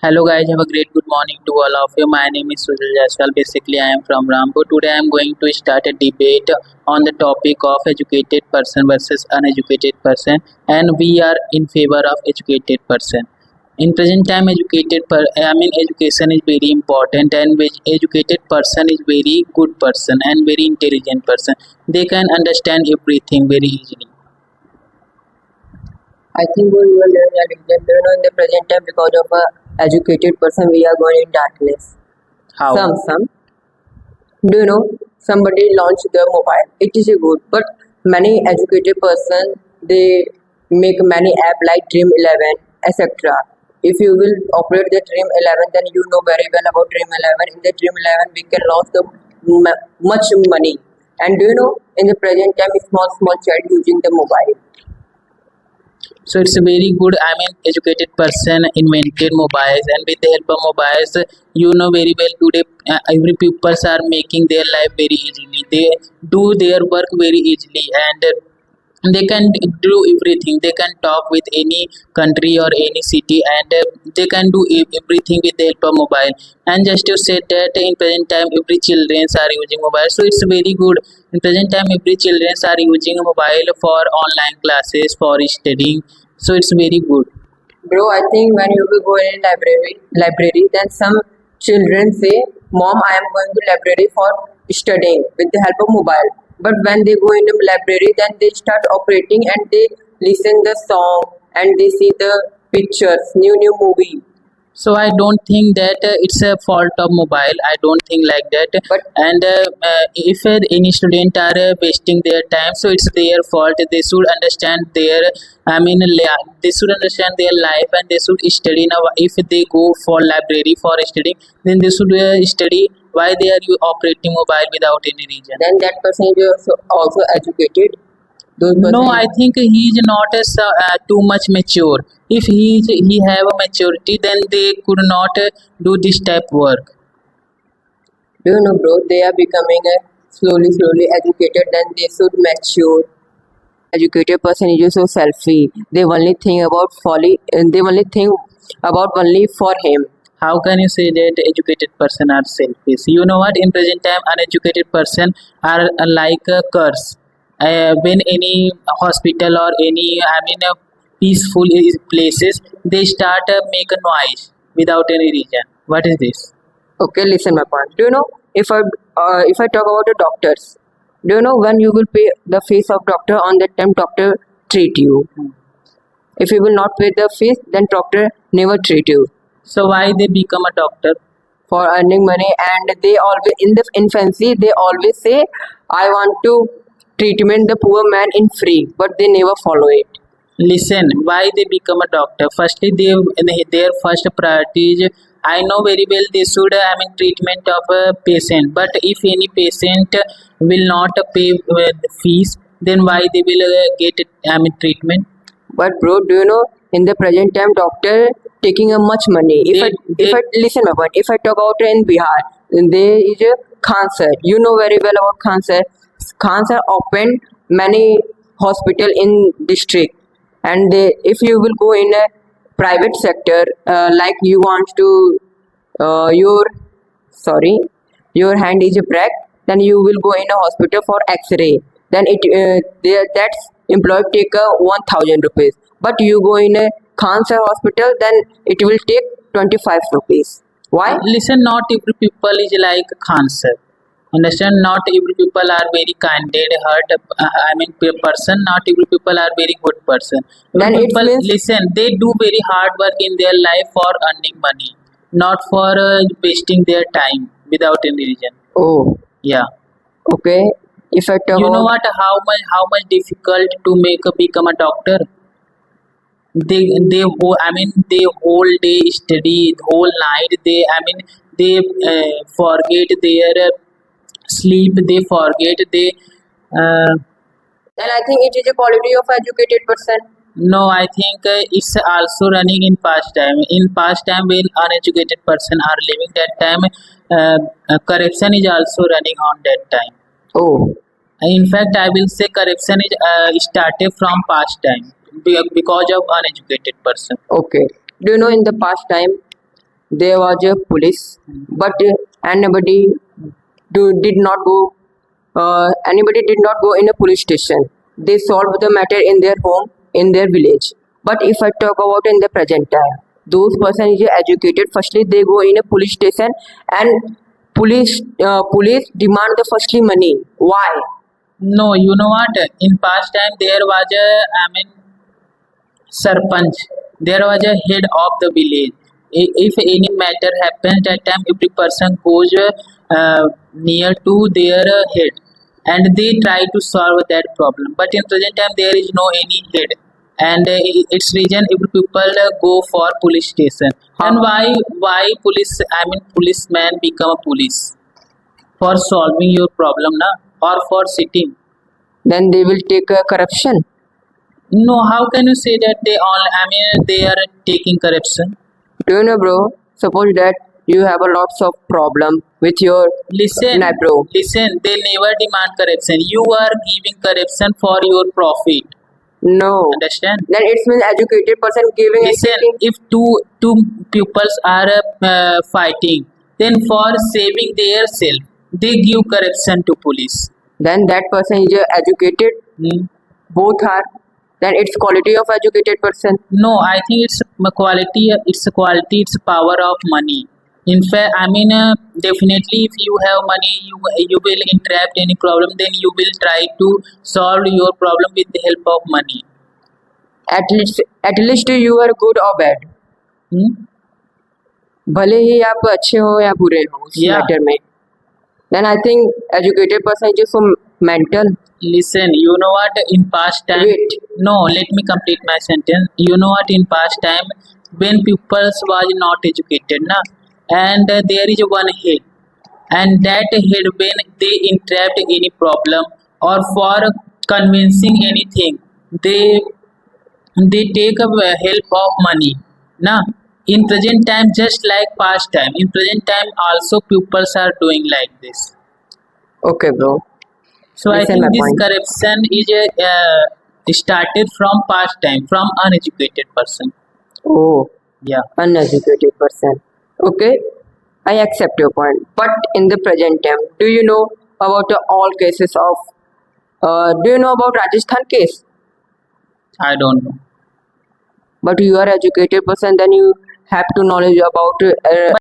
Hello guys, have a great good morning to all of you. My name is Sujal Jaiswal. Basically, I am from Rampur. Today, I am going to start a debate on the topic of educated person versus uneducated person, and we are in favor of educated person. In present time, education is very important, and which educated person is very good person and very intelligent person. They can understand everything very easily. I think we will learn addiction. In the present time, because of a educated person, we are going in darkness. How? Some. Do you know somebody launched the mobile? It is a good, but many educated person they make many app like Dream 11, etc. If you will operate the Dream 11, then you know very well about Dream 11. In the Dream 11, we can lose the much money. And do you know in the present time, small child using the mobile. So it's a very good, educated person invented mobiles, and with the help of mobiles, you know very well today every pupils are making their life very easily. They do their work very easily, and they can do everything. They can talk with any country or any city, and they can do everything with the help of mobile. And just to say that in present time, every children are using mobile, so it's very good. In present time, every children are using a mobile for online classes for studying, so it's very good. Bro, I think when you will go in library, then some children say, "Mom, I am going to library for studying with the help of mobile." But when they go in the library, then they start operating and they listen the song and they see the pictures, new movie. So I don't think that it's a fault of mobile. I don't think like that. But And if any student are wasting their time, so it's their fault. They should understand their, they should understand their life, and they should study. Now, if they go for library for studying, then they should study. Why they are you operating mobile without any reason? then that person is also educated. Those No, person I think he is not too much mature. If he have a maturity, then they could not do this type work. do you know, bro? They are becoming slowly educated. Then they should mature. Educated person is so selfish. They only think about folly. They only think about only for him. How can you say that educated person are selfish? You know what? In present time, uneducated person are like a curse. When any hospital or any peaceful places, they start make a noise without any reason. What is this? Okay, listen my point. Do you know if I talk about the doctors? Do you know when you will pay the fees of doctor on that time doctor treat you? If you will not pay the fees, then doctor never treat you. So why they become a doctor? For earning money, and they always in the infancy they always say, "I want to treatment the poor man in free," but they never follow it. Listen, why they become a doctor? Firstly, their first priority is, I know very well they should treatment of a patient. But if any patient will not pay the fees, then why they will get treatment? But bro, do you know in the present time doctor taking a much money? If I listen my point, if I talk about in Bihar, there is a cancer. You know very well about cancer. Cancer opened many hospital in district, and if you will go in a private sector, like you want to your sorry your hand is a break, then you will go in a hospital for x-ray, then that's employee take 1000 rupees, but you go in a cancer hospital, then it will take 25 rupees. Why? Listen, not every people is like cancer. Understand? Not every people are very kinded, heart. Person. Not every people are very good person. Then it People means listen. They do very hard work in their life for earning money, not for wasting their time without any reason. oh, Yeah. okay. If I talk You know about what? How much difficult to become a doctor? They whole day study, whole night. They forget their sleep. They forget they. Uh, then I think it is a quality of educated person. no, I think it's also running in past time. In past time, when uneducated person are living that time, correction is also running on that time. Oh, In fact, I will say correction is started from past time because of uneducated person. okay. Do you know in the past time there was a police, but anybody did not go. Anybody did not go in a police station. They solved the matter in their home, in their village. But if I talk about in the present time, those person is educated. Firstly, they go in a police station and police demand the firstly money. Why? No, you know what? In past time there was a, sarpanch. There was a head of the village. If any matter happens, that time every person goes near to their head, and they try to solve that problem. But in present time there is no any head, and its reason every people go for police station. And why police? Policeman become a police for solving your problem, na, or for sitting. Then they will take corruption. No, how can you say that they all? They are taking corruption. Do you know, bro? Suppose that you have a lots of problem with your Listen, nah, bro. listen. They never demand corruption. You are giving corruption for your profit. No. Understand? Then it means educated person giving Listen, everything. if two pupils are fighting, then for saving their self, they give corruption to police. Then that person is educated. Hmm? Both are. Then it's quality of educated person. No, I think it's a quality. It's a quality. It's a power of money. In fact, definitely, if you have money, you will interrupt any problem. Then you will try to solve your problem with the help of money. At least you are good or bad. Hmm? भले ही आप अच्छे हो या बुरे हो उस Yeah. Matter में. Then I think educated person is just so mental. Listen, you know what? In past time, Wait. no, let me complete my sentence. You know what? In past time, when pupils was not educated, na, and there is one head, and that head when they interrupt any problem or for convincing anything, they take a help of money, na. In present time, just like past time, in present time also pupils are doing like this. Okay, bro. So I Listen think my this point. corruption is started from past time, from uneducated person. Oh, Yeah. uneducated person. Okay, I accept your point. But in the present time, do you know about all cases of? Do you know about Rajasthan case? I don't know. But you are educated person, then you have to knowledge about.